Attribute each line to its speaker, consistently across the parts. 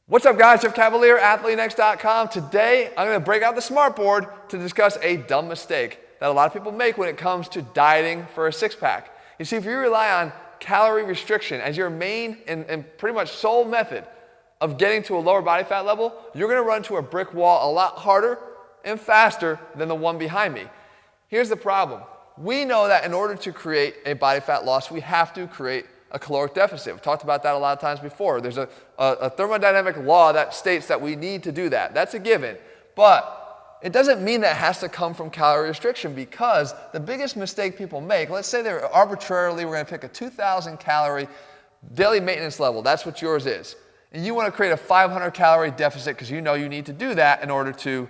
Speaker 1: What's up guys, Jeff Cavalier, ATHLEAN-X.com. Today, I'm going to break out the smartboard to discuss a dumb mistake that a lot of people make when it comes to dieting for a six-pack. You see, if you rely on calorie restriction as your main and pretty much sole method of getting to a lower body fat level, you're going to run into a brick wall a lot harder and faster than the one behind me. Here's the problem. We know that in order to create a body fat loss, we have to create a caloric deficit. We've talked about that a lot of times before. There's a thermodynamic law that states that we need to do that. That's a given. But it doesn't mean that it has to come from calorie restriction, because the biggest mistake people make, let's say they're arbitrarily, we're going to pick a 2,000 calorie daily maintenance level. That's what yours is. And you want to create a 500 calorie deficit because you know you need to do that in order to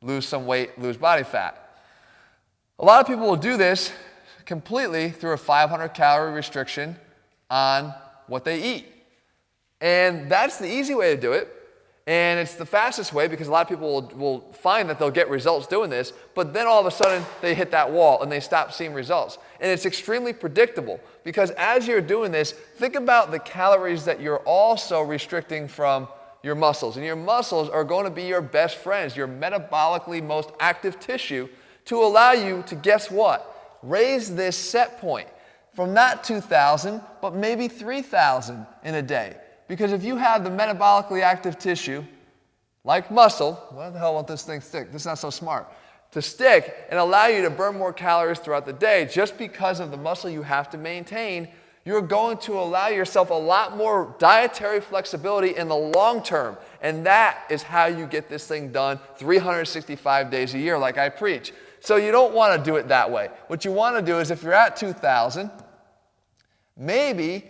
Speaker 1: lose some weight, lose body fat. A lot of people will do this completely through a 500 calorie restriction on what they eat. And that's the easy way to do it. And it's the fastest way because a lot of people will find that they'll get results doing this, but then all of a sudden they hit that wall and they stop seeing results. And it's extremely predictable because as you're doing this, think about the calories that you're also restricting from your muscles. And your muscles are going to be your best friends, your metabolically most active tissue, to allow you to, guess what? Raise this set point from not 2,000, but maybe 3,000 in a day. Because if you have the metabolically active tissue, like muscle, why the hell won't this thing stick? This is not so smart. To stick and allow you to burn more calories throughout the day just because of the muscle you have to maintain, you're going to allow yourself a lot more dietary flexibility in the long term. And that is how you get this thing done 365 days a year, like I preach. So you don't want to do it that way. What you want to do is, if you're at 2,000, maybe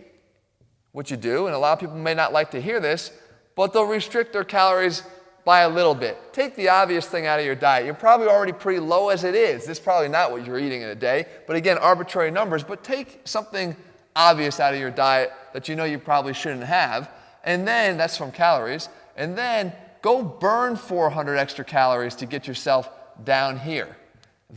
Speaker 1: what you do, and a lot of people may not like to hear this, but they'll restrict their calories by a little bit. Take the obvious thing out of your diet. You're probably already pretty low as it is. This is probably not what you're eating in a day, but again, arbitrary numbers. But take something obvious out of your diet that you know you probably shouldn't have, and then that's from calories, and then go burn 400 extra calories to get yourself down here.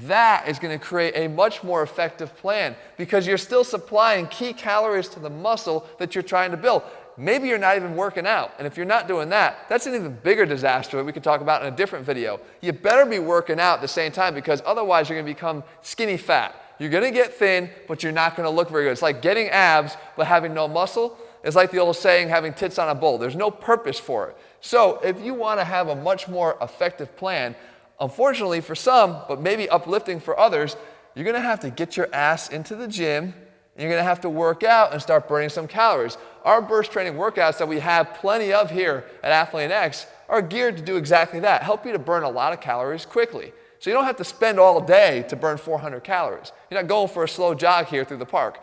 Speaker 1: That is going to create a much more effective plan because you're still supplying key calories to the muscle that you're trying to build. Maybe you're not even working out, and if you're not doing that, that's an even bigger disaster that we could talk about in a different video. You better be working out at the same time because otherwise you're going to become skinny fat. You're going to get thin, but you're not going to look very good. It's like getting abs but having no muscle. It's like the old saying, having tits on a bull. There's no purpose for it. So if you want to have a much more effective plan, unfortunately for some, but maybe uplifting for others, you're going to have to get your ass into the gym, and you're going to have to work out and start burning some calories. Our burst training workouts that we have plenty of here at ATHLEAN-X are geared to do exactly that, help you to burn a lot of calories quickly. So you don't have to spend all day to burn 400 calories. You're not going for a slow jog here through the park.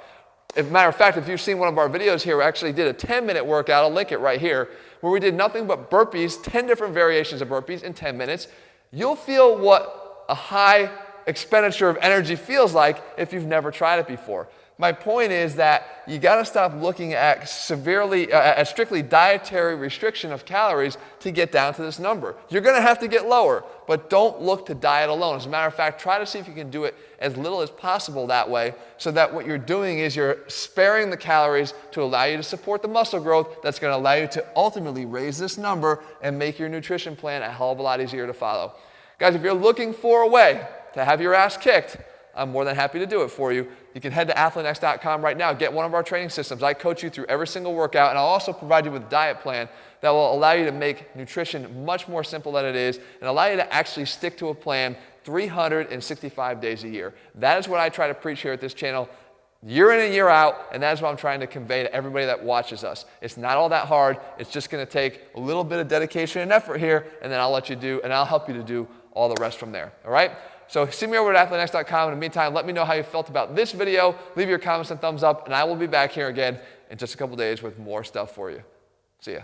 Speaker 1: As a matter of fact, if you've seen one of our videos here, we actually did a 10-minute workout, I'll link it right here, where we did nothing but burpees, 10 different variations of burpees in 10 minutes. You'll feel what a high expenditure of energy feels like if you've never tried it before. My point is that you got to stop looking at strictly dietary restriction of calories to get down to this number. You're going to have to get lower, but don't look to diet alone. As a matter of fact, try to see if you can do it as little as possible that way, so that what you're doing is you're sparing the calories to allow you to support the muscle growth that's going to allow you to ultimately raise this number and make your nutrition plan a hell of a lot easier to follow. Guys, if you're looking for a way to have your ass kicked, I'm more than happy to do it for you. You can head to ATHLEAN-X.com right now, get one of our training systems. I coach you through every single workout, and I'll also provide you with a diet plan that will allow you to make nutrition much more simple than it is and allow you to actually stick to a plan 365 days a year. That is what I try to preach here at this channel, year in and year out, and that is what I'm trying to convey to everybody that watches us. It's not all that hard. It's just going to take a little bit of dedication and effort here, and then I'll help you to do all the rest from there. All right? So see me over at ATHLEAN-X.com. In the meantime, let me know how you felt about this video. Leave your comments and thumbs up, and I will be back here again in just a couple days with more stuff for you. See ya.